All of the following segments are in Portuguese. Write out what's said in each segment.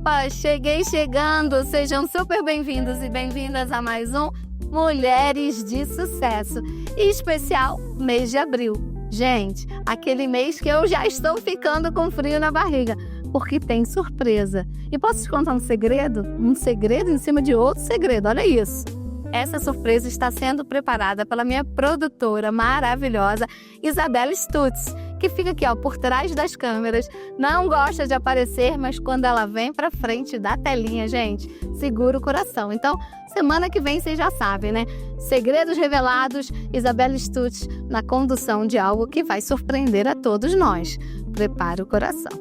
Opa, cheguei chegando! Sejam super bem-vindos e bem-vindas a mais um Mulheres de Sucesso, em especial mês de abril. Gente, aquele mês que eu já estou ficando com frio na barriga, porque tem surpresa. E posso te contar um segredo? Um segredo em cima de outro segredo, olha isso! Essa surpresa está sendo preparada pela minha produtora maravilhosa, Isabela Stutz, que fica aqui, ó, por trás das câmeras. Não gosta de aparecer, mas quando ela vem pra frente da telinha, gente, segura o coração. Então, semana que vem vocês já sabem, né? Segredos revelados, Isabela Stutz na condução de algo que vai surpreender a todos nós. Prepara o coração.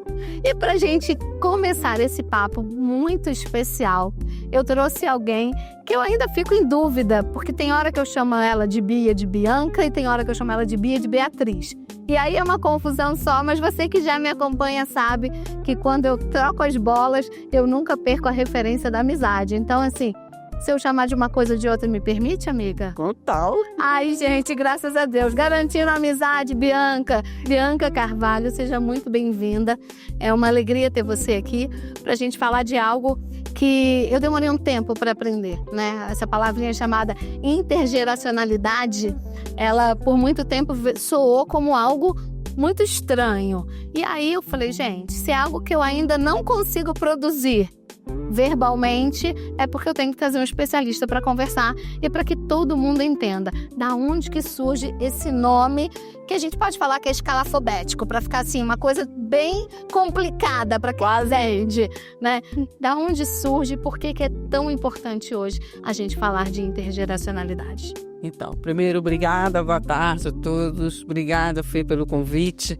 E pra gente começar esse papo muito especial, eu trouxe alguém que eu ainda fico em dúvida, porque tem hora que eu chamo ela de Bia de Bianca e tem hora que eu chamo ela de Bia de Beatriz. E aí é uma confusão só, mas você que já me acompanha sabe que quando eu troco as bolas, eu nunca perco a referência da amizade. Então, assim, se eu chamar de uma coisa ou de outra, me permite, amiga? Total. Ai, gente, graças a Deus. Garantindo a amizade, Bianca. Bianca Carvalho, seja muito bem-vinda. É uma alegria ter você aqui pra gente falar de algo que eu demorei um tempo para aprender, né? Essa palavrinha chamada intergeracionalidade, ela por muito tempo soou como algo muito estranho. E aí eu falei, gente, se é algo que eu ainda não consigo produzir verbalmente, é porque eu tenho que trazer um especialista para conversar e para que todo mundo entenda da onde que surge esse nome que a gente pode falar que é escalafobético, para ficar assim, uma coisa bem complicada para quem entende, né? Da onde surge, por que é tão importante hoje a gente falar de intergeracionalidade? Então, primeiro, obrigada, boa tarde a todos. Obrigada, Fê, pelo convite.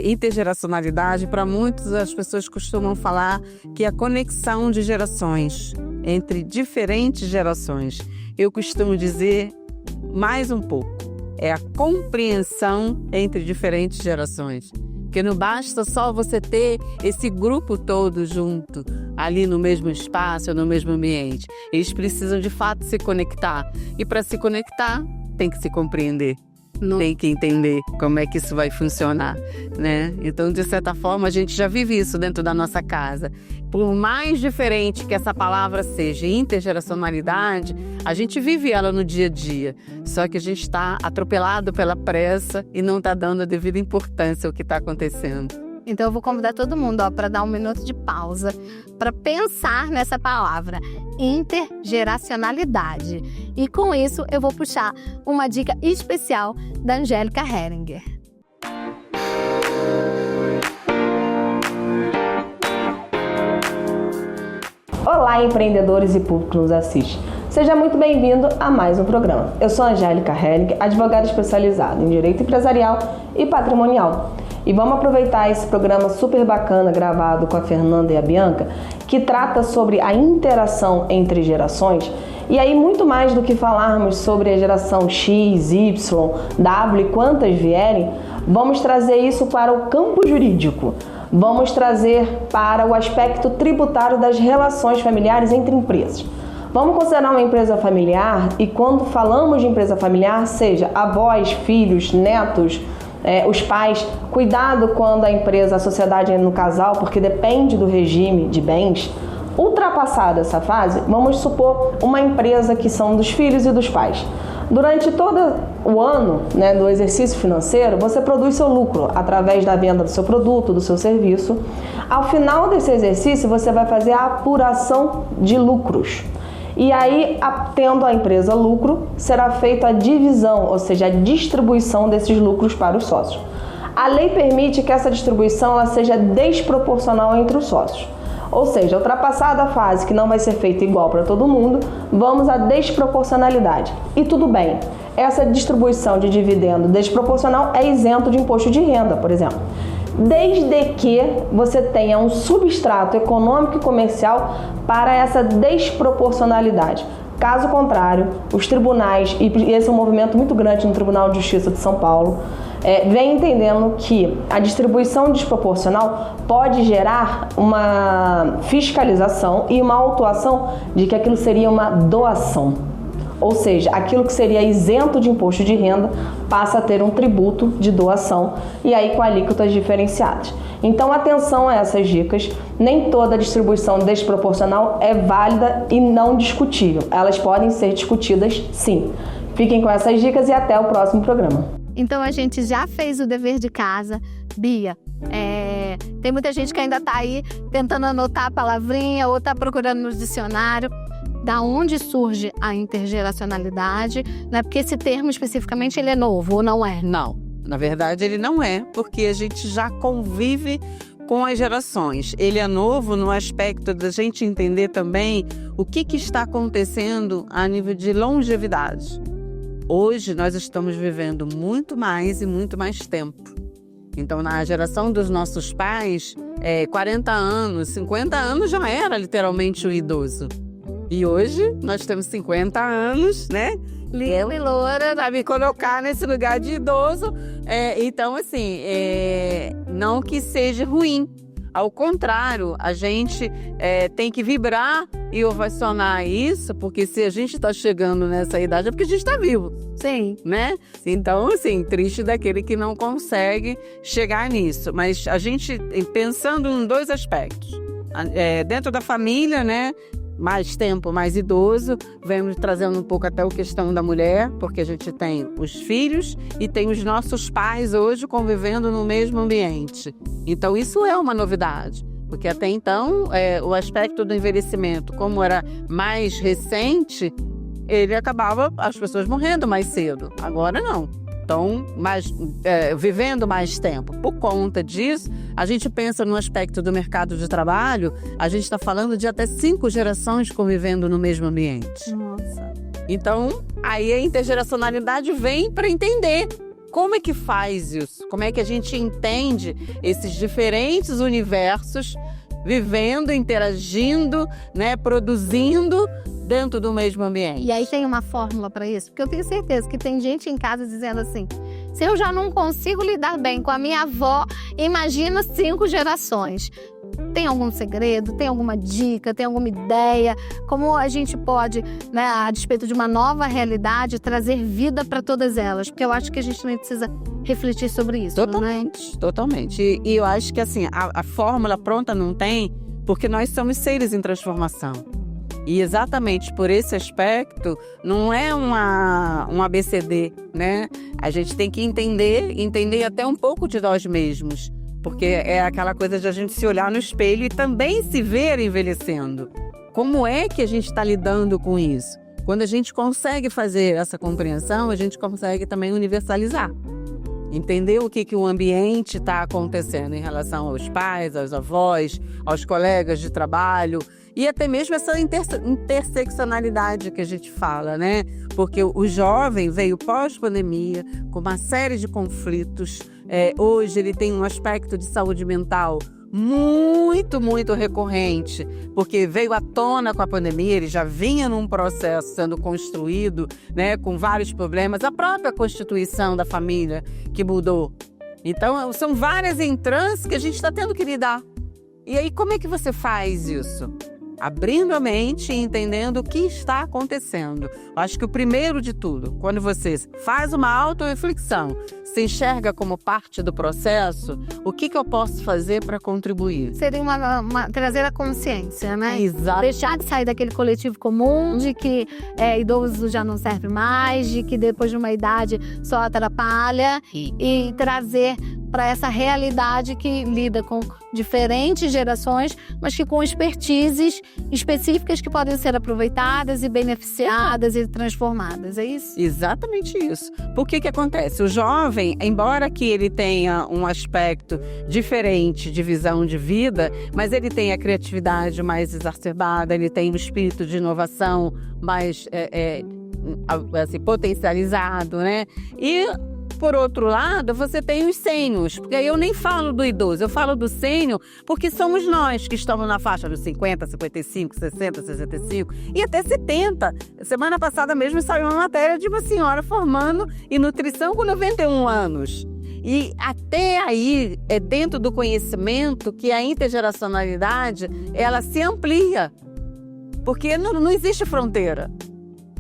Intergeracionalidade, para muitas as pessoas costumam falar que é a conexão de gerações, entre diferentes gerações. Eu costumo dizer mais um pouco, é a compreensão entre diferentes gerações. Porque não basta só você ter esse grupo todo junto, ali no mesmo espaço, no mesmo ambiente. Eles precisam de fato se conectar. E para se conectar, tem que se compreender. Tem que entender como é que isso vai funcionar, né? Então, de certa forma, a gente já vive isso dentro da nossa casa. Por mais diferente que essa palavra seja, intergeracionalidade, a gente vive ela no dia a dia. Só que a gente está atropelado pela pressa e não está dando a devida importância ao que está acontecendo. Então eu vou convidar todo mundo para dar um minuto de pausa para pensar nessa palavra, intergeracionalidade. E com isso eu vou puxar uma dica especial da Angélica Heringer. Olá, empreendedores e público que nos assiste. Seja muito bem-vindo a mais um programa. Eu sou a Angélica Heringer, advogada especializada em Direito Empresarial e Patrimonial. E vamos aproveitar esse programa super bacana gravado com a Fernanda e a Bianca, que trata sobre a interação entre gerações. E aí, muito mais do que falarmos sobre a geração X, Y, W e quantas vierem, vamos trazer isso para o campo jurídico. Vamos trazer para o aspecto tributário das relações familiares entre empresas. Vamos considerar uma empresa familiar e quando falamos de empresa familiar, seja avós, filhos, netos, os pais, cuidado quando a empresa, a sociedade entra no casal, porque depende do regime de bens. Ultrapassada essa fase, vamos supor uma empresa que são dos filhos e dos pais. Durante todo o ano, né, do exercício financeiro, você produz seu lucro através da venda do seu produto, do seu serviço. Ao final desse exercício, você vai fazer a apuração de lucros. E aí, tendo a empresa lucro, será feita a divisão, ou seja, a distribuição desses lucros para os sócios. A lei permite que essa distribuição ela seja desproporcional entre os sócios. Ou seja, ultrapassada a fase que não vai ser feita igual para todo mundo, vamos à desproporcionalidade. E tudo bem, essa distribuição de dividendo desproporcional é isento de imposto de renda, por exemplo. Desde que você tenha um substrato econômico e comercial para essa desproporcionalidade. Caso contrário, os tribunais, e esse é um movimento muito grande no Tribunal de Justiça de São Paulo, vem entendendo que a distribuição desproporcional pode gerar uma fiscalização e uma autuação de que aquilo seria uma doação. Ou seja, aquilo que seria isento de imposto de renda passa a ter um tributo de doação e aí com alíquotas diferenciadas. Então, atenção a essas dicas. Nem toda distribuição desproporcional é válida e não discutível. Elas podem ser discutidas, sim. Fiquem com essas dicas e até o próximo programa. Então, a gente já fez o dever de casa. Bia, tem muita gente que ainda está aí tentando anotar a palavrinha ou está procurando no dicionário. Da onde surge a intergeracionalidade, né? Porque esse termo especificamente ele é novo ou não é? Não, na verdade ele não é, porque a gente já convive com as gerações. Ele é novo no aspecto da gente entender também o que está acontecendo a nível de longevidade. Hoje nós estamos vivendo muito mais e muito mais tempo. Então, na geração dos nossos pais, 40 anos, 50 anos já era literalmente o idoso. E hoje nós temos 50 anos, né? Linda e loura, vai me colocar nesse lugar de idoso. Então, assim, não que seja ruim. Ao contrário, a gente tem que vibrar e ovacionar isso, porque se a gente está chegando nessa idade é porque a gente está vivo. Sim. Né? Então, assim, triste daquele que não consegue chegar nisso. Mas a gente, pensando em dois aspectos. Dentro da família, né? Mais tempo, mais idoso, vemos trazendo um pouco até a questão da mulher, porque a gente tem os filhos e tem os nossos pais hoje convivendo no mesmo ambiente. Então isso é uma novidade, porque até então o aspecto do envelhecimento, como era mais recente, ele acabava as pessoas morrendo mais cedo. Agora não. Então, vivendo mais tempo. Por conta disso, a gente pensa no aspecto do mercado de trabalho, a gente está falando de até 5 gerações convivendo no mesmo ambiente. Nossa. Então, aí a intergeracionalidade vem para entender como é que faz isso, como é que a gente entende esses diferentes universos vivendo, interagindo, né, produzindo dentro do mesmo ambiente. E aí tem uma fórmula para isso? Porque eu tenho certeza que tem gente em casa dizendo assim, se eu já não consigo lidar bem com a minha avó, imagina 5 gerações. Tem algum segredo? Tem alguma dica? Tem alguma ideia? Como a gente pode, né, a despeito de uma nova realidade, trazer vida para todas elas? Porque eu acho que a gente também precisa refletir sobre isso. Totalmente, né? Totalmente. E eu acho que assim, a fórmula pronta não tem, porque nós somos seres em transformação. E exatamente por esse aspecto, não é um ABCD, né? A gente tem que entender até um pouco de nós mesmos. Porque é aquela coisa de a gente se olhar no espelho e também se ver envelhecendo. Como é que a gente está lidando com isso? Quando a gente consegue fazer essa compreensão, a gente consegue também universalizar. Entender o que o ambiente está acontecendo em relação aos pais, aos avós, aos colegas de trabalho e até mesmo essa interseccionalidade que a gente fala, né? Porque o jovem veio pós-pandemia com uma série de conflitos. Hoje ele tem um aspecto de saúde mental muito, muito recorrente, porque veio à tona com a pandemia, ele já vinha num processo sendo construído, né, com vários problemas, a própria constituição da família que mudou. Então, são várias entranhas que a gente está tendo que lidar. E aí, como é que você faz isso? Abrindo a mente e entendendo o que está acontecendo. Eu acho que o primeiro de tudo, quando você faz uma autorreflexão, se enxerga como parte do processo, o que eu posso fazer para contribuir? Seria trazer a consciência, né? Exato. Deixar de sair daquele coletivo comum, de que idoso já não serve mais, de que depois de uma idade só atrapalha, e trazer para essa realidade que lida com diferentes gerações, mas que com expertises específicas que podem ser aproveitadas e beneficiadas e transformadas, é isso? Exatamente isso. Por que acontece? O jovem, embora que ele tenha um aspecto diferente de visão de vida, mas ele tem a criatividade mais exacerbada, ele tem um espírito de inovação mais assim, potencializado, né? E por outro lado, você tem os sêniors, porque aí eu nem falo do idoso, eu falo do sênior porque somos nós que estamos na faixa dos 50, 55, 60, 65 e até 70. Semana passada mesmo saiu uma matéria de uma senhora formando em nutrição com 91 anos. E até aí, é dentro do conhecimento que a intergeracionalidade, ela se amplia, porque não existe fronteira.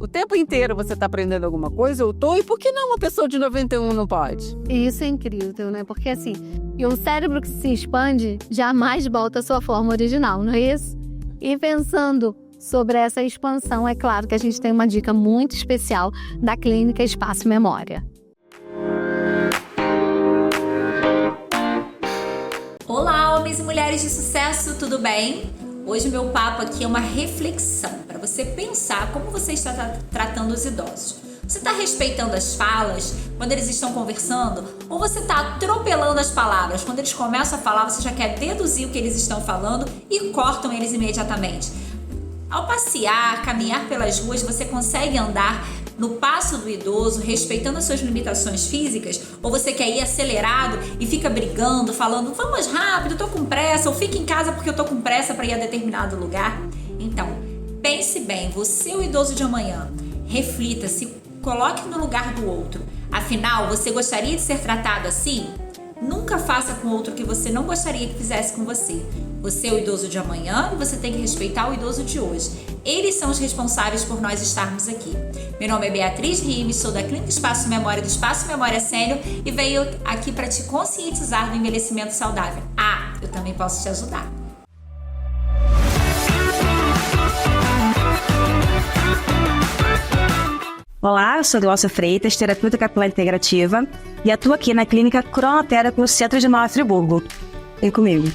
O tempo inteiro você está aprendendo alguma coisa, eu tô, e por que não uma pessoa de 91 não pode? E isso é incrível, né? Porque assim, e um cérebro que se expande jamais volta à sua forma original, não é isso? E pensando sobre essa expansão, é claro que a gente tem uma dica muito especial da Clínica Espaço Memória. Olá, homens e mulheres de sucesso, tudo bem? Hoje o meu papo aqui é uma reflexão para você pensar como você está tratando os idosos. Você está respeitando as falas quando eles estão conversando? Ou você está atropelando as palavras? Quando eles começam a falar, você já quer deduzir o que eles estão falando e cortam eles imediatamente. Ao passear, caminhar pelas ruas, você consegue andar no passo do idoso, respeitando as suas limitações físicas? Ou você quer ir acelerado e fica brigando, falando, vamos rápido, tô com pressa, ou fica em casa porque eu tô com pressa para ir a determinado lugar? Então, pense bem, você é o idoso de amanhã. Reflita, se coloque no lugar do outro. Afinal, você gostaria de ser tratado assim? Nunca faça com outro o que você não gostaria que fizesse com você. Você é o idoso de amanhã e você tem que respeitar o idoso de hoje. Eles são os responsáveis por nós estarmos aqui. Meu nome é Beatriz Rimes, sou da Clínica Espaço Memória do Espaço Memória Sênior e venho aqui para te conscientizar do envelhecimento saudável. Ah, eu também posso te ajudar. Olá, eu sou Glaucia Freitas, terapeuta capilar integrativa e atuo aqui na Clínica Cronoterapia no centro de Nova Friburgo. Vem comigo.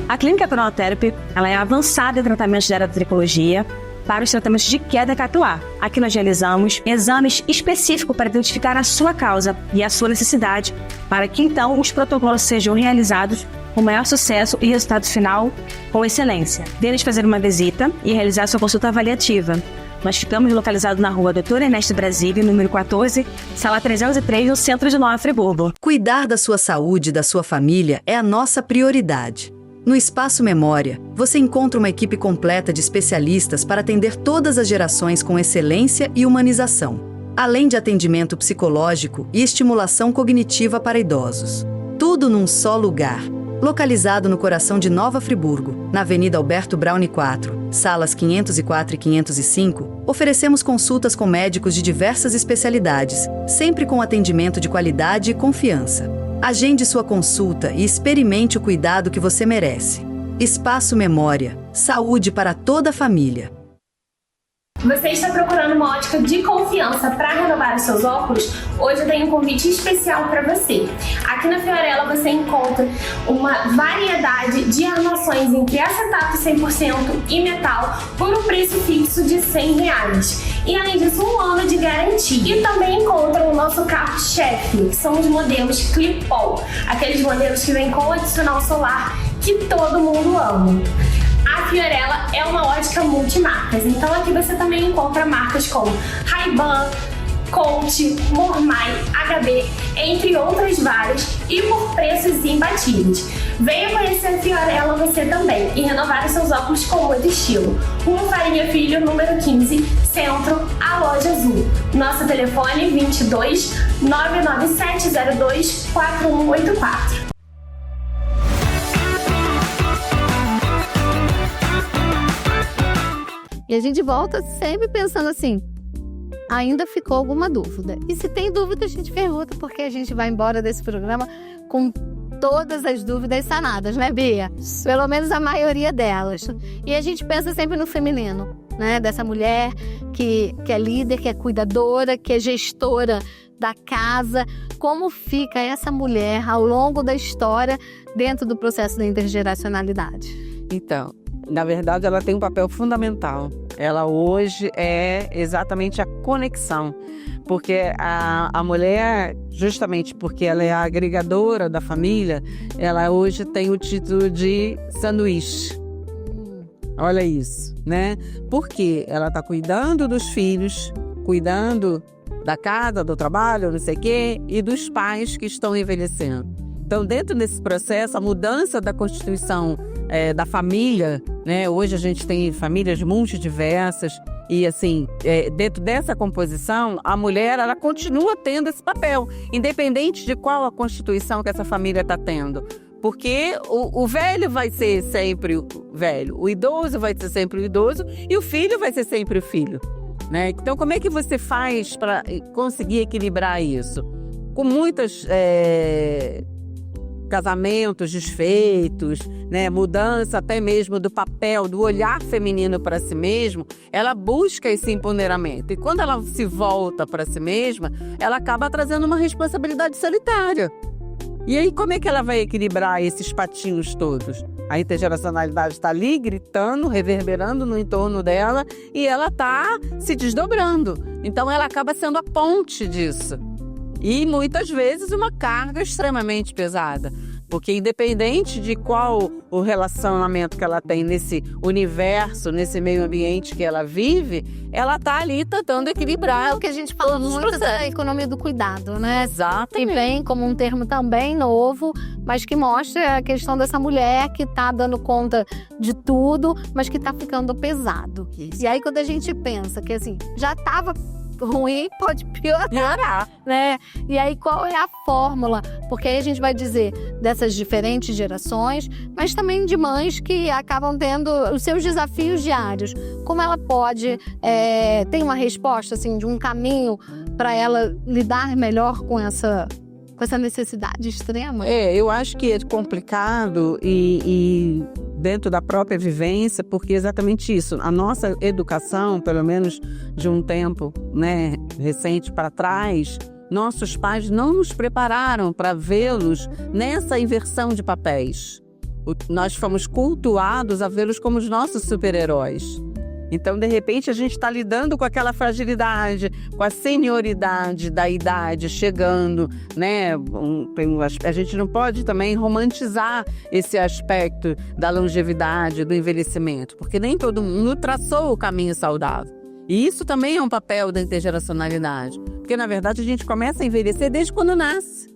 A Clínica Cronoterapia ela é avançada em tratamento de eratricologia para os tratamentos de queda capilar. Aqui nós realizamos exames específicos para identificar a sua causa e a sua necessidade, para que então os protocolos sejam realizados com maior sucesso e resultado final com excelência. Deles fazer uma visita e realizar sua consulta avaliativa. Nós ficamos localizados na rua Doutor Ernesto Brasília, número 14, sala 303, no centro de Nova Friburgo. Cuidar da sua saúde e da sua família é a nossa prioridade. No Espaço Memória, você encontra uma equipe completa de especialistas para atender todas as gerações com excelência e humanização, além de atendimento psicológico e estimulação cognitiva para idosos. Tudo num só lugar. Localizado no coração de Nova Friburgo, na Avenida Alberto Braune 4, salas 504 e 505, oferecemos consultas com médicos de diversas especialidades, sempre com atendimento de qualidade e confiança. Agende sua consulta e experimente o cuidado que você merece. Espaço Memória. Saúde para toda a família. Você está procurando uma ótica de confiança para renovar os seus óculos? Hoje eu tenho um convite especial para você. Aqui na Fiorella você encontra uma variedade de armações entre acetato 100% e metal por um preço fixo de R$100. E além disso, 1 ano de garantia. E também encontra o nosso carro-chefe, que são os modelos Clip-All, aqueles modelos que vêm com o adicional solar que todo mundo ama. A Fiorella é uma ótica multimarcas, então aqui você também encontra marcas como Ray-Ban, Coach, Mormai, HB, entre outras várias e por preços imbatíveis. Venha conhecer a Fiorella você também e renovar os seus óculos com muito estilo. Rua Farinha Filho, número 15, Centro, a Loja Azul. Nosso telefone 22 99702 4184. E a gente volta sempre pensando assim, ainda ficou alguma dúvida? E se tem dúvida, a gente pergunta, porque a gente vai embora desse programa com todas as dúvidas sanadas, né, Bia? Pelo menos a maioria delas. E a gente pensa sempre no feminino, né? Dessa mulher que é líder, que é cuidadora, que é gestora da casa. Como fica essa mulher ao longo da história dentro do processo da intergeracionalidade? Então, na verdade, ela tem um papel fundamental. Ela hoje é exatamente a conexão, porque a mulher, justamente porque ela é a agregadora da família, ela hoje tem o título de sanduíche. Olha isso, né? Porque ela está cuidando dos filhos, cuidando da casa, do trabalho, não sei o quê, e dos pais que estão envelhecendo. Então, dentro desse processo, a mudança da constituição da família, né? Hoje a gente tem famílias multidiversas e, assim, dentro dessa composição, a mulher, ela continua tendo esse papel, independente de qual a constituição que essa família está tendo. Porque o velho vai ser sempre o velho, o idoso vai ser sempre o idoso e o filho vai ser sempre o filho, né? Então, como é que você faz para conseguir equilibrar isso? Com muitos casamentos desfeitos, né? Mudança até mesmo do papel, do olhar feminino para si mesmo, ela busca esse empoderamento. E quando ela se volta para si mesma, ela acaba trazendo uma responsabilidade solitária. E aí, como é que ela vai equilibrar esses patinhos todos? A intergeracionalidade está ali, gritando, reverberando no entorno dela e ela está se desdobrando. Então, ela acaba sendo a ponte disso. E, muitas vezes, uma carga extremamente pesada. Porque independente de qual o relacionamento que ela tem nesse universo, nesse meio ambiente que ela vive, ela está ali tentando equilibrar. É o que a gente fala muito da economia do cuidado, né? Exatamente. Que vem como um termo também novo, mas que mostra a questão dessa mulher que está dando conta de tudo, mas que está ficando pesado. Isso. E aí quando a gente pensa que assim, já estava ruim, pode piorar, né? E aí qual é a fórmula? Porque aí a gente vai dizer dessas diferentes gerações, mas também de mães que acabam tendo os seus desafios diários. Como ela pode ter uma resposta, assim, de um caminho para ela lidar melhor com essa necessidade extrema? Eu acho que é complicado e dentro da própria vivência, porque é exatamente isso. A nossa educação, pelo menos de um tempo, né, recente para trás, nossos pais não nos prepararam para vê-los nessa inversão de papéis. Nós fomos cultuados a vê-los como os nossos super-heróis. Então, de repente, a gente está lidando com aquela fragilidade, com a senioridade da idade chegando, né? A gente não pode também romantizar esse aspecto da longevidade, do envelhecimento, porque nem todo mundo traçou o caminho saudável. E isso também é um papel da intergeracionalidade, porque, na verdade, a gente começa a envelhecer desde quando nasce.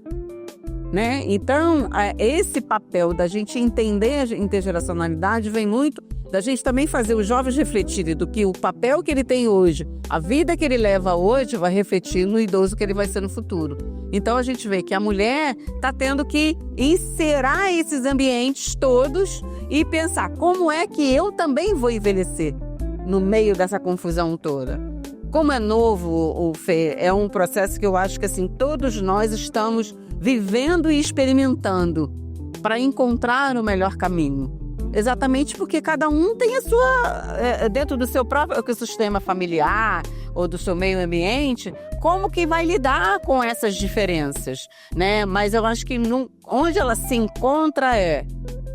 Né? Então, esse papel da gente entender a intergeracionalidade vem muito da gente também fazer os jovens refletirem do que o papel que ele tem hoje, a vida que ele leva hoje vai refletir no idoso que ele vai ser no futuro. Então, a gente vê que a mulher está tendo que inserir esses ambientes todos e pensar como é que eu também vou envelhecer no meio dessa confusão toda. Como é novo, o Fê, é um processo que eu acho que assim, todos nós estamos vivendo e experimentando para encontrar o melhor caminho. Exatamente porque cada um tem a sua, dentro do seu próprio ecossistema familiar ou do seu meio ambiente, como que vai lidar com essas diferenças, né? Mas eu acho que onde ela se encontra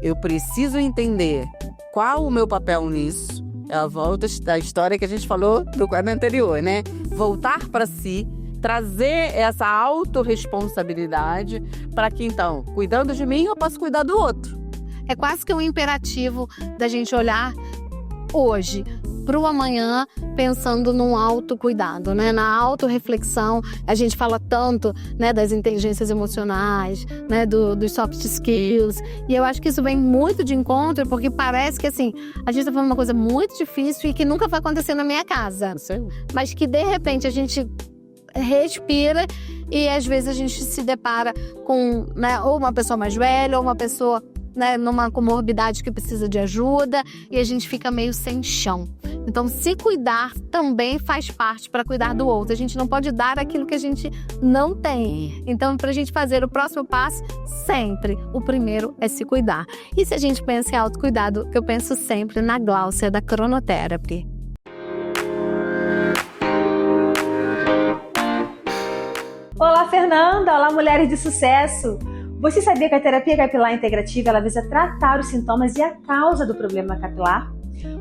eu preciso entender qual o meu papel nisso. Ela volta da história que a gente falou do quadro anterior, né? Voltar para si, trazer essa autorresponsabilidade para que, então, cuidando de mim, eu possa cuidar do outro. É quase que um imperativo da gente olhar hoje para o amanhã pensando num autocuidado, né? Na autorreflexão. A gente fala tanto, né, das inteligências emocionais, né, dos soft skills. E eu acho que isso vem muito de encontro, porque parece que assim, a gente está falando uma coisa muito difícil e que nunca vai acontecer na minha casa. Sim. Mas que de repente a gente respira e às vezes a gente se depara com, né, ou uma pessoa mais velha ou uma pessoa, né, numa comorbidade que precisa de ajuda e a gente fica meio sem chão. Então, se cuidar também faz parte para cuidar do outro. A gente não pode dar aquilo que a gente não tem. Então, para a gente fazer o próximo passo, sempre o primeiro é se cuidar. E se a gente pensa em autocuidado, eu penso sempre na Gláucia da Cronotherapy. Olá, Fernanda! Olá, mulheres de sucesso! Você sabia que a terapia capilar integrativa ela visa tratar os sintomas e a causa do problema capilar?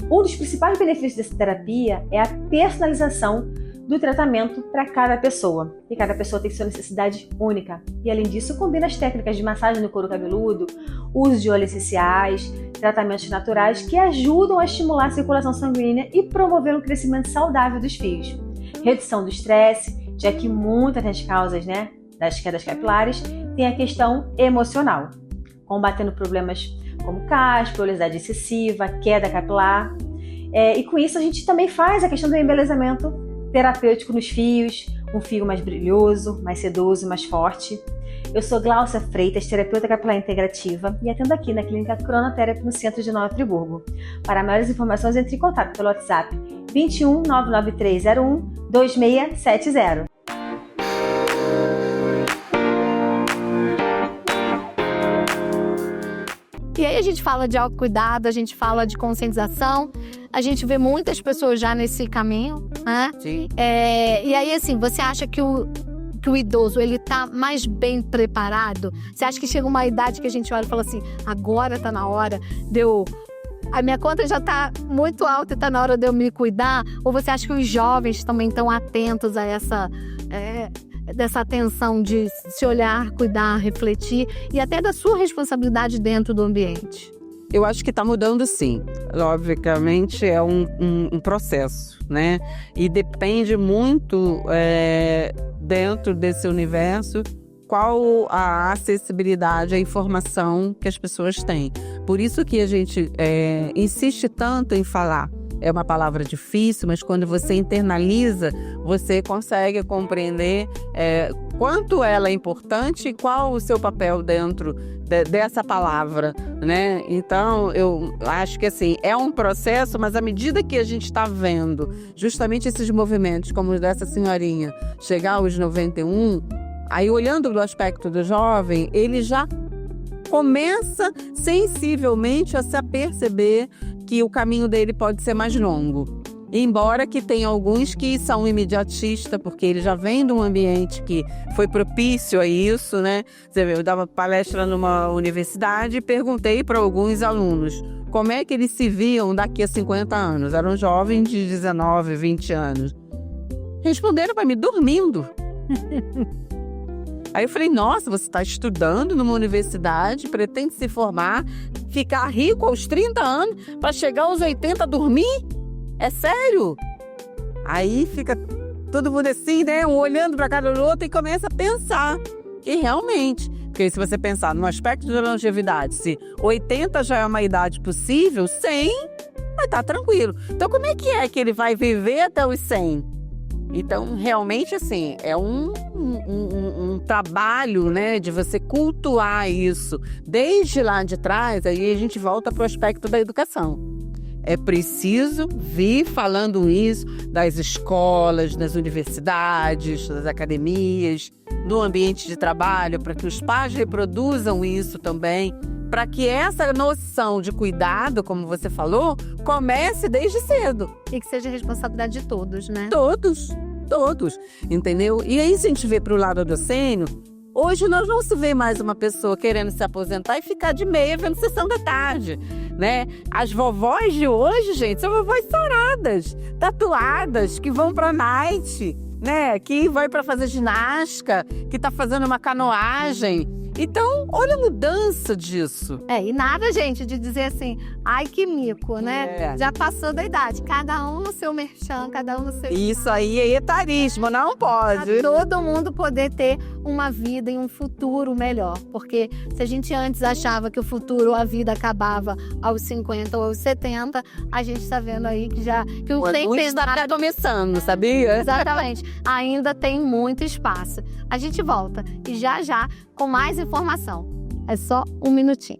Um dos principais benefícios dessa terapia é a personalização do tratamento para cada pessoa. E cada pessoa tem sua necessidade única. E além disso, combina as técnicas de massagem no couro cabeludo, uso de óleos essenciais, tratamentos naturais que ajudam a estimular a circulação sanguínea e promover um crescimento saudável dos fios. Redução do estresse, já que muitas das causas, né, das quedas capilares tem a questão emocional, combatendo problemas como caspa, oleosidade excessiva, queda capilar. E com isso a gente também faz a questão do embelezamento terapêutico nos fios, um fio mais brilhoso, mais sedoso, mais forte. Eu sou Glaucia Freitas, terapeuta capilar integrativa e atendo aqui na Clínica Cronoterapy no centro de Nova Friburgo. Para maiores informações, entre em contato pelo WhatsApp 21 99301 2670. E aí a gente fala de autocuidado, a gente fala de conscientização, a gente vê muitas pessoas já nesse caminho, né? Sim. E aí, assim, você acha que o idoso, ele tá mais bem preparado? Você acha que chega uma idade que a gente olha e fala assim, agora tá na hora de eu... A minha conta já tá muito alta e tá na hora de eu me cuidar? Ou você acha que os jovens também estão atentos a dessa atenção de se olhar, cuidar, refletir e até da sua responsabilidade dentro do ambiente? Eu acho que está mudando, sim. Logicamente, é um processo, né? E depende muito, dentro desse universo, qual a acessibilidade, a informação que as pessoas têm. Por isso que a gente insiste tanto em falar. É uma palavra difícil, mas quando você internaliza, você consegue compreender quanto ela é importante e qual o seu papel dentro dessa palavra, né? Então, eu acho que assim, é um processo, mas à medida que a gente está vendo justamente esses movimentos, como o dessa senhorinha, chegar aos 91, aí olhando do aspecto do jovem, ele já começa sensivelmente a se aperceber que o caminho dele pode ser mais longo. Embora que tenha alguns que são imediatistas, porque ele já vem de um ambiente que foi propício a isso, né? Eu dava palestra numa universidade e perguntei para alguns alunos como é que eles se viam daqui a 50 anos. Eram jovens de 19, 20 anos. Responderam para mim, dormindo. Aí eu falei, nossa, você está estudando numa universidade, pretende se formar, ficar rico aos 30 anos, para chegar aos 80 dormir? É sério? Aí fica todo mundo assim, né, um olhando para cada outro e começa a pensar. E realmente, porque se você pensar no aspecto de longevidade, se 80 já é uma idade possível, 100 vai estar tranquilo. Então como é que ele vai viver até os 100? Então, realmente, assim, é um trabalho, né, de você cultuar isso desde lá de trás. Aí a gente volta para o aspecto da educação. É preciso vir falando isso das escolas, das universidades, das academias, no ambiente de trabalho, para que os pais reproduzam isso também, para que essa noção de cuidado, como você falou, comece desde cedo. E que seja responsabilidade de todos, né? Todos, entendeu? E aí, se a gente vê para o lado do sênior, hoje nós não se vê mais uma pessoa querendo se aposentar e ficar de meia vendo sessão da tarde, né? As vovós de hoje, gente, são vovós saradas, tatuadas, que vão para night, né? Que vai para fazer ginástica, que tá fazendo uma canoagem. Então, olha a mudança disso. E nada, gente, de dizer assim, ai, que mico, né? Já passou da idade. Cada um no seu merchan, cada um no seu... Isso aí é etarismo, não pode. Pra todo mundo poder ter uma vida e um futuro melhor. Porque se a gente antes achava que o futuro, a vida acabava aos 50 ou aos 70, a gente está vendo aí que o tempo está começando, sabia? Exatamente. Ainda tem muito espaço. A gente volta e já com mais informação. É só um minutinho.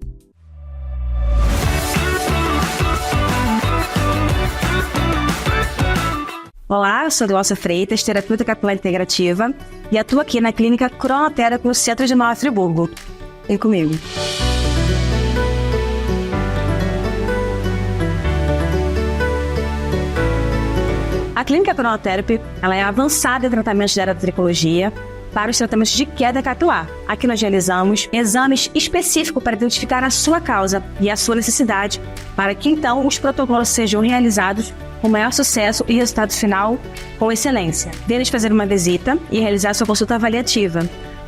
Olá, eu sou Glaucia Freitas, terapeuta capilar integrativa e atuo aqui na Clínica Cronoterapy no centro de Nova Friburgo. Vem comigo. A Clínica Cronoterapy, ela é avançada em tratamento de eratricologia para os tratamentos de queda capilar. Aqui nós realizamos exames específicos para identificar a sua causa e a sua necessidade, para que então os protocolos sejam realizados com maior sucesso e resultado final com excelência. Deles fazer uma visita e realizar sua consulta avaliativa.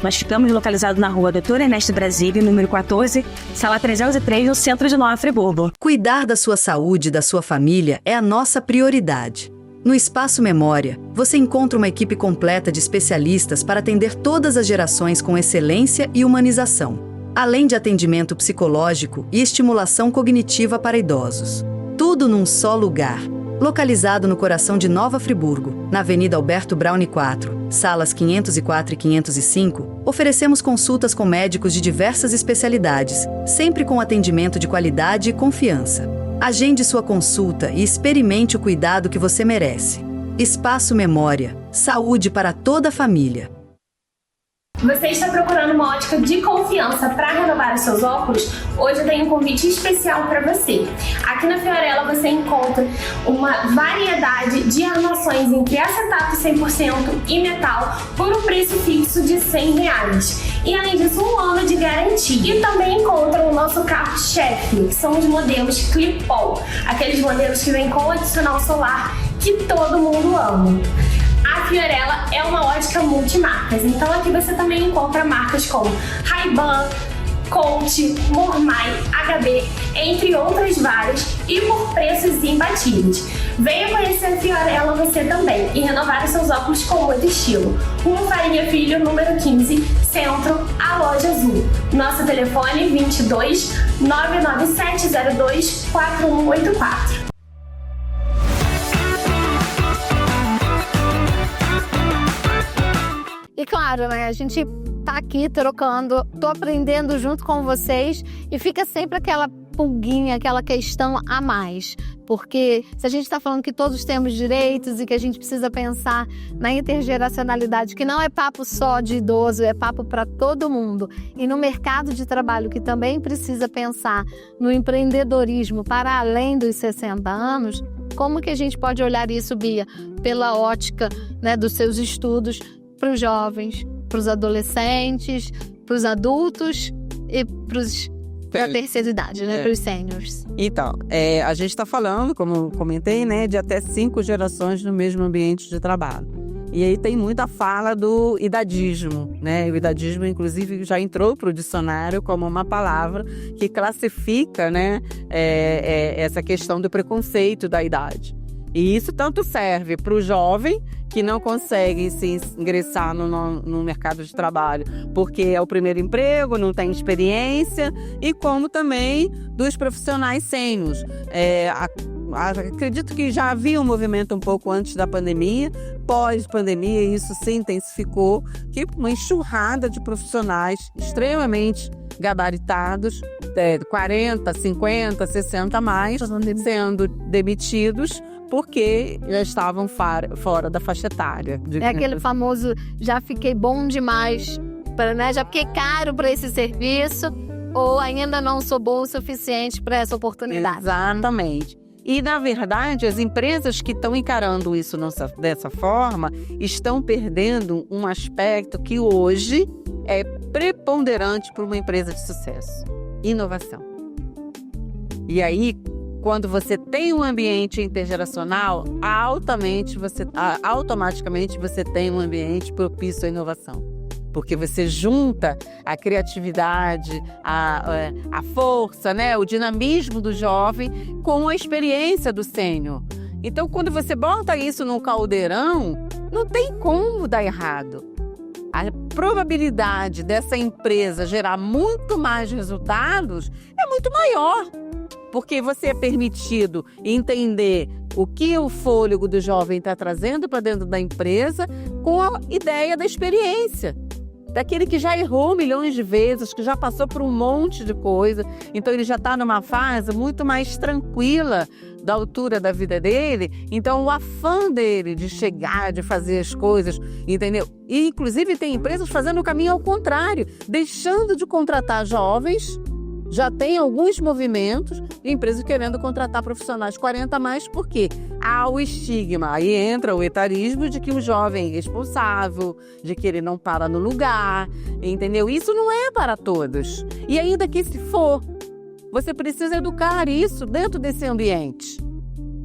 Nós ficamos localizados na rua Doutor Ernesto Brasília, número 14, sala 303, no centro de Nova Friburgo. Cuidar da sua saúde e da sua família é a nossa prioridade. No Espaço Memória, você encontra uma equipe completa de especialistas para atender todas as gerações com excelência e humanização, além de atendimento psicológico e estimulação cognitiva para idosos. Tudo num só lugar. Localizado no coração de Nova Friburgo, na Avenida Alberto Braune 4, salas 504 e 505, oferecemos consultas com médicos de diversas especialidades, sempre com atendimento de qualidade e confiança. Agende sua consulta e experimente o cuidado que você merece. Espaço Memória. Saúde para toda a família. Você está procurando uma ótica de confiança para renovar os seus óculos? Hoje eu tenho um convite especial para você. Aqui na Fiorella você encontra uma variedade de armações entre acetato 100% e metal por um preço fixo de R$100. E além disso, 1 ano de garantia. E também encontra o nosso carro-chefe, que são os modelos Clip-All, aqueles modelos que vêm com o adicional solar que todo mundo ama. A Fiorella é uma ótica multimarcas, então aqui você também encontra marcas como Ray-Ban, Coach, Mormai, HB, entre outras várias, e por preços imbatíveis. Venha conhecer a Fiorella você também e renovar os seus óculos com muito estilo. Rua Farinha Filho, número 15, Centro, a Loja Azul. Nosso telefone 22 99702 4184. E claro, né, a gente tá aqui trocando, tô aprendendo junto com vocês e fica sempre aquela pulguinha, aquela questão a mais. Porque se a gente está falando que todos temos direitos e que a gente precisa pensar na intergeracionalidade, que não é papo só de idoso, é papo para todo mundo. E no mercado de trabalho, que também precisa pensar no empreendedorismo para além dos 60 anos, como que a gente pode olhar isso, Bia, pela ótica, né, dos seus estudos, para os jovens, para os adolescentes, para os adultos e para os da terceira idade, né? Para os seniors. Então, a gente está falando, como eu comentei, né, de até 5 gerações no mesmo ambiente de trabalho. E aí tem muita fala do idadismo, né? O idadismo, inclusive, já entrou para o dicionário como uma palavra que classifica, né, essa questão do preconceito da idade. E isso tanto serve para o jovem que não consegue se ingressar no mercado de trabalho porque é o primeiro emprego, não tem experiência, e como também dos profissionais sêniors. Acredito que já havia um movimento um pouco antes da pandemia, pós-pandemia isso se intensificou, que uma enxurrada de profissionais extremamente gabaritados, 40, 50, 60 a mais, sendo demitidos porque já estavam fora da faixa etária. É aquele famoso, já fiquei bom demais, né? Já fiquei caro para esse serviço, ou ainda não sou bom o suficiente para essa oportunidade. Exatamente. E, na verdade, as empresas que estão encarando isso dessa forma estão perdendo um aspecto que hoje é preponderante para uma empresa de sucesso: inovação. E aí, quando você tem um ambiente intergeracional, automaticamente você tem um ambiente propício à inovação. Porque você junta a criatividade, a força, né, o dinamismo do jovem com a experiência do sênior. Então, quando você bota isso num caldeirão, não tem como dar errado. A probabilidade dessa empresa gerar muito mais resultados é muito maior. Porque você é permitido entender o que o fôlego do jovem está trazendo para dentro da empresa com a ideia da experiência. Daquele que já errou milhões de vezes, que já passou por um monte de coisa. Então ele já está numa fase muito mais tranquila da altura da vida dele. Então o afã dele de chegar, de fazer as coisas, entendeu? E inclusive tem empresas fazendo o caminho ao contrário, deixando de contratar jovens. Já tem alguns movimentos de empresas querendo contratar profissionais 40 a mais, porque há o estigma, aí entra o etarismo de que o jovem é irresponsável, de que ele não para no lugar, entendeu? Isso não é para todos. E ainda que se for, você precisa educar isso dentro desse ambiente.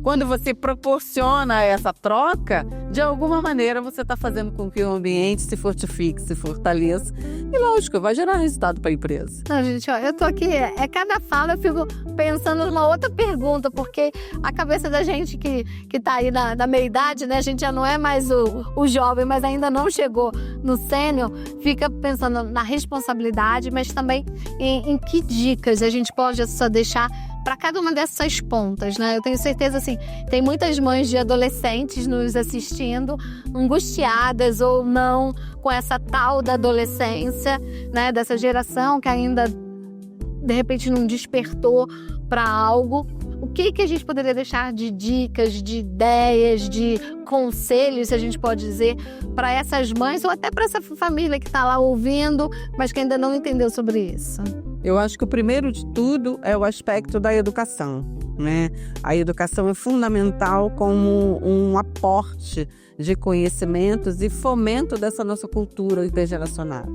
Quando você proporciona essa troca, de alguma maneira você está fazendo com que o ambiente se fortifique, se fortaleça. E lógico, vai gerar resultado para a empresa. Não, gente, ó, eu tô aqui, cada fala eu fico pensando numa outra pergunta, porque a cabeça da gente que tá aí na meia-idade, né? A gente já não é mais o jovem, mas ainda não chegou no sênior, fica pensando na responsabilidade, mas também em que dicas a gente pode só deixar para cada uma dessas pontas, né? Eu tenho certeza, assim, tem muitas mães de adolescentes nos assistindo, angustiadas ou não com essa tal da adolescência, né? Dessa geração que ainda, de repente, não despertou para algo. O que a gente poderia deixar de dicas, de ideias, de conselhos, se a gente pode dizer, para essas mães ou até para essa família que está lá ouvindo, mas que ainda não entendeu sobre isso? Eu acho que o primeiro de tudo é o aspecto da educação, né? A educação é fundamental como um aporte de conhecimentos e fomento dessa nossa cultura intergeracional.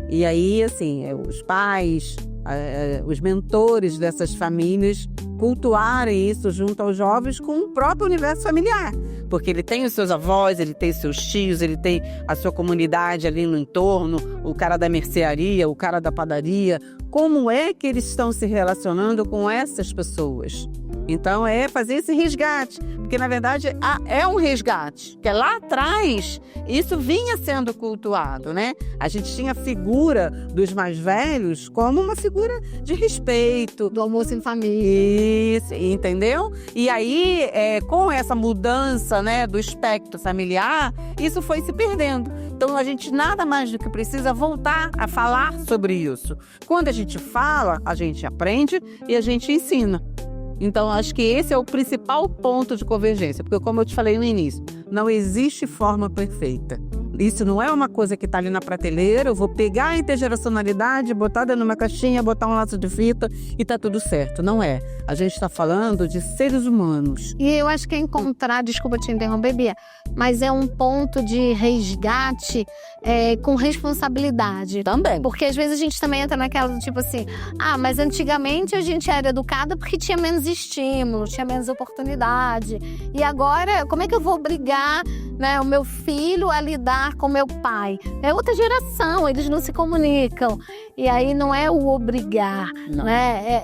E aí, assim, os pais, os mentores dessas famílias cultuarem isso junto aos jovens com o próprio universo familiar. Porque ele tem os seus avós, ele tem seus tios, ele tem a sua comunidade ali no entorno, o cara da mercearia, o cara da padaria. Como é que eles estão se relacionando com essas pessoas? Então, é fazer esse resgate, porque, na verdade, é um resgate, porque lá atrás, isso vinha sendo cultuado, né? A gente tinha a figura dos mais velhos como uma figura de respeito. Do almoço em família. Isso, entendeu? E aí, com essa mudança, né, do espectro familiar, isso foi se perdendo. Então, a gente nada mais do que precisa voltar a falar sobre isso. Quando a gente fala, a gente aprende e a gente ensina. Então, acho que esse é o principal ponto de convergência, porque, como eu te falei no início, não existe forma perfeita. Isso não é uma coisa que está ali na prateleira, eu vou pegar a intergeracionalidade, botar dentro de uma caixinha, botar um laço de fita e tá tudo certo. Não é. A gente está falando de seres humanos. E eu acho que é encontrar, desculpa te interromper, Bia, mas é um ponto de resgate com responsabilidade. Também. Porque às vezes a gente também entra naquela do tipo assim, mas antigamente a gente era educada porque tinha menos estímulo, tinha menos oportunidade. E agora, como é que eu vou obrigar, né, o meu filho a lidar com meu pai? É outra geração, eles não se comunicam. E aí não é o obrigar, né?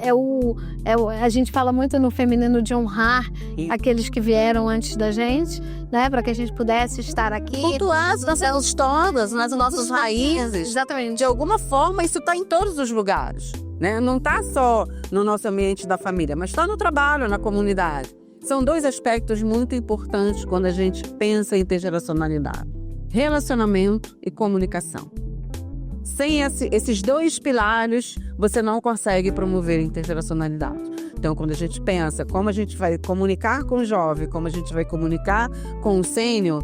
A gente fala muito no feminino de honrar aqueles que vieram antes da gente, né? Para que a gente pudesse estar aqui. Cultuar as nossas histórias, nas nossas raízes. Exatamente. De alguma forma, isso está em todos os lugares, né? Não está só no nosso ambiente da família, mas está no trabalho, na comunidade. São dois aspectos muito importantes quando a gente pensa em intergeracionalidade: relacionamento e comunicação. Sem esses dois pilares, você não consegue promover intergeracionalidade. Então, quando a gente pensa como a gente vai comunicar com o jovem, como a gente vai comunicar com o sênior,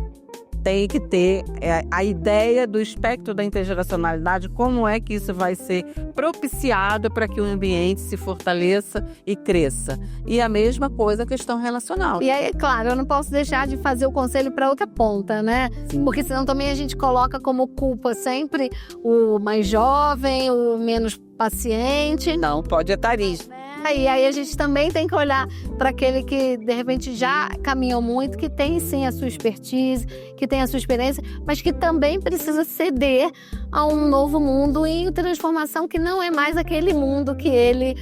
tem que ter a ideia do espectro da intergeracionalidade, como é que isso vai ser propiciado para que o ambiente se fortaleça e cresça. E a mesma coisa a questão relacional. E aí, claro, eu não posso deixar de fazer o conselho para outra ponta, né? Sim. Porque senão também a gente coloca como culpa sempre o mais jovem, o menos paciente. Não, pode etarismo. E aí a gente também tem que olhar para aquele que, de repente, já caminhou muito, que tem sim a sua expertise, que tem a sua experiência, mas que também precisa ceder a um novo mundo em transformação, que não é mais aquele mundo que ele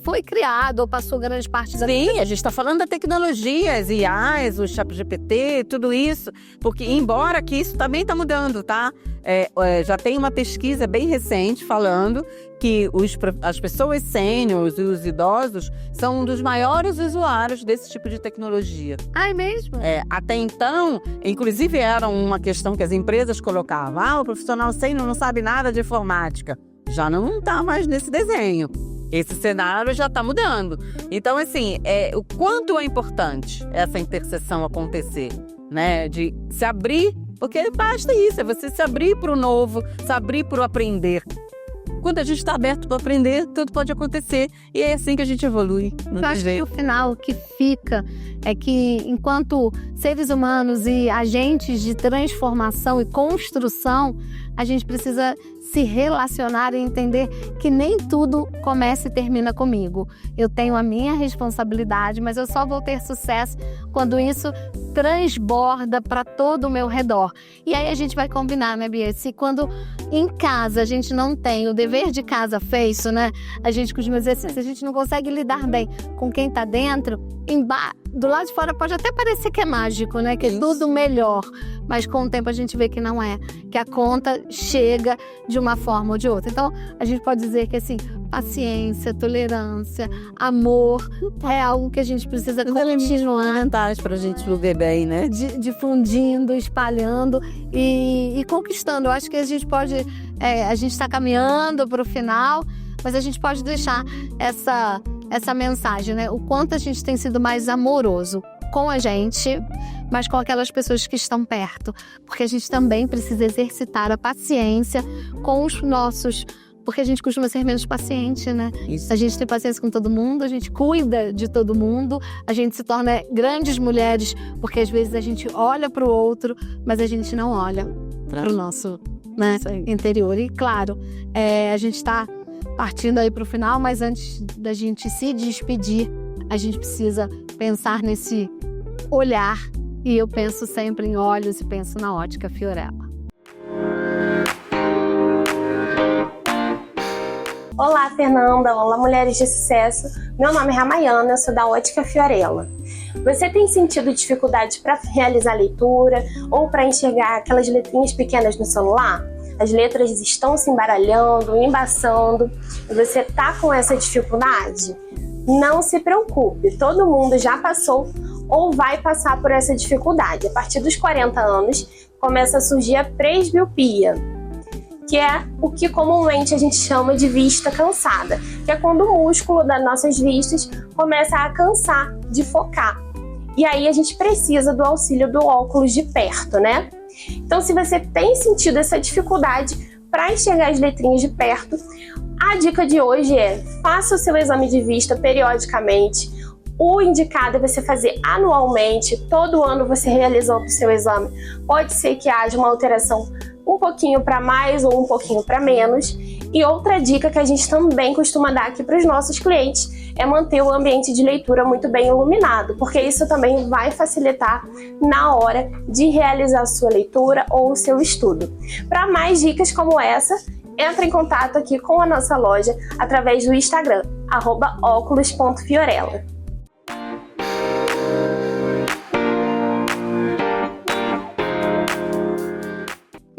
foi criado ou passou grande parte da vida. Sim, a gente está falando da tecnologia, as IAs, o ChatGPT, tudo isso, porque embora que isso também está mudando, tá? Já tem uma pesquisa bem recente falando que as pessoas sêniores e os idosos são um dos maiores usuários desse tipo de tecnologia. Ah, é mesmo? Até então, inclusive era uma questão que as empresas colocavam: o profissional sênior não sabe nada de informática. Já não está mais nesse desenho. Esse cenário já está mudando. Então, assim, o quanto é importante essa interseção acontecer, né? De se abrir, porque basta isso, é você se abrir para o novo, se abrir para o aprender. Quando a gente está aberto para aprender, tudo pode acontecer. E é assim que a gente evolui. Eu acho que o final que fica é que, enquanto seres humanos e agentes de transformação e construção, a gente precisa se relacionar e entender que nem tudo começa e termina comigo. Eu tenho a minha responsabilidade, mas eu só vou ter sucesso quando isso transborda para todo o meu redor. E aí a gente vai combinar, né, Bia? Se quando em casa a gente não tem o dever de casa feito, né? A gente costuma dizer assim, se a gente não consegue lidar bem com quem está dentro, do lado de fora pode até parecer que é mágico, né? Que é tudo melhor. Mas com o tempo a gente vê que não é. Que a conta chega de uma forma ou de outra. Então, a gente pode dizer que, assim, paciência, tolerância, amor é algo que a gente precisa continuar para a gente viver bem, né? Difundindo, espalhando e conquistando. Eu acho que a gente pode... a gente está caminhando para o final, mas a gente pode deixar essa mensagem, né? O quanto a gente tem sido mais amoroso com a gente, mas com aquelas pessoas que estão perto. Porque a gente também precisa exercitar a paciência com os nossos... Porque a gente costuma ser menos paciente, né? Isso. A gente tem paciência com todo mundo, a gente cuida de todo mundo, a gente se torna grandes mulheres, porque às vezes a gente olha para o outro, mas a gente não olha para o nosso, né, interior. E claro, a gente está partindo aí para o final, mas antes da gente se despedir, a gente precisa pensar nesse olhar. E eu penso sempre em olhos e penso na Ótica Fiorella. Olá, Fernanda. Olá, mulheres de sucesso. Meu nome é Ramayana, eu sou da Ótica Fiorella. Você tem sentido dificuldade para realizar a leitura ou para enxergar aquelas letrinhas pequenas no celular? As letras estão se embaralhando, embaçando, e você está com essa dificuldade? Não se preocupe, todo mundo já passou ou vai passar por essa dificuldade. A partir dos 40 anos, começa a surgir a presbiopia, que é o que comumente a gente chama de vista cansada, que é quando o músculo das nossas vistas começa a cansar de focar. E aí a gente precisa do auxílio do óculos de perto, né? Então, se você tem sentido essa dificuldade para enxergar as letrinhas de perto, a dica de hoje é: faça o seu exame de vista periodicamente. O indicado é você fazer anualmente, todo ano você realizando o seu exame. Pode ser que haja uma alteração um pouquinho para mais ou um pouquinho para menos. E outra dica que a gente também costuma dar aqui para os nossos clientes é manter o ambiente de leitura muito bem iluminado, porque isso também vai facilitar na hora de realizar a sua leitura ou o seu estudo. Para mais dicas como essa, entre em contato aqui com a nossa loja através do Instagram, @óculos.fiorella.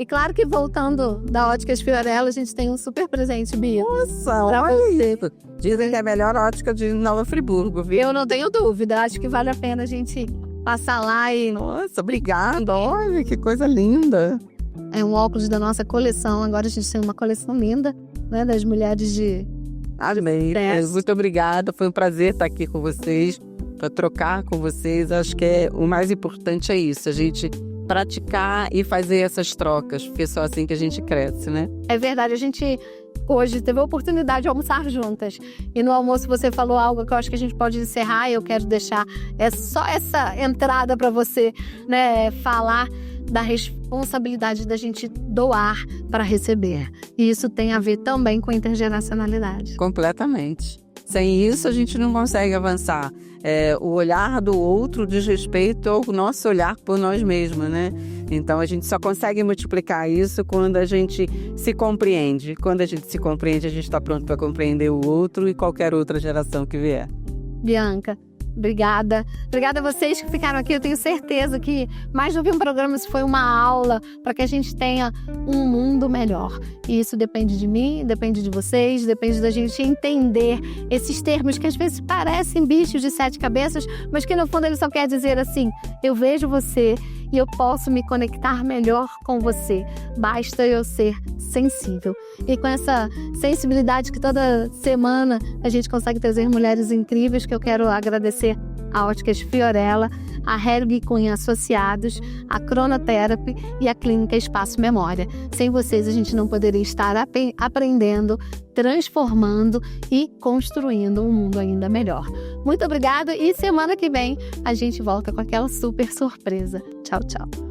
E claro que voltando da Óticas Fiorella, a gente tem um super presente, Bia. Nossa, olha isso. Dizem que é a melhor ótica de Nova Friburgo, viu? Eu não tenho dúvida, acho que vale a pena a gente passar lá e... Nossa, obrigada, olha que coisa linda. É um óculos da nossa coleção, agora a gente tem uma coleção linda, né, das mulheres de... Amém, muito obrigada, foi um prazer estar aqui com vocês, para trocar com vocês. Acho que o mais importante é isso, a gente praticar e fazer essas trocas, porque é só assim que a gente cresce, né? É verdade, a gente hoje teve a oportunidade de almoçar juntas. E no almoço você falou algo que eu acho que a gente pode encerrar e eu quero deixar só essa entrada para você, né, falar da responsabilidade da gente doar para receber. E isso tem a ver também com intergeracionalidade. Completamente. Sem isso, a gente não consegue avançar. O olhar do outro diz respeito ao nosso olhar por nós mesmos, né? Então, a gente só consegue multiplicar isso quando a gente se compreende. Quando a gente se compreende, a gente está pronto para compreender o outro e qualquer outra geração que vier. Bianca, obrigada. Obrigada a vocês que ficaram aqui. Eu tenho certeza que mais do que um programa, isso foi uma aula para que a gente tenha um mundo melhor. E isso depende de mim, depende de vocês, depende da gente entender esses termos que às vezes parecem bichos de 7 cabeças, mas que no fundo ele só quer dizer assim: eu vejo você e eu posso me conectar melhor com você. Basta eu ser sensível. E com essa sensibilidade que toda semana a gente consegue trazer mulheres incríveis, que eu quero agradecer a Óticas Fiorella, a Helg Cunha Associados, a Cronotherapy e a Clínica Espaço Memória. Sem vocês a gente não poderia estar aprendendo, transformando e construindo um mundo ainda melhor. Muito obrigada e semana que vem a gente volta com aquela super surpresa. Tchau, tchau.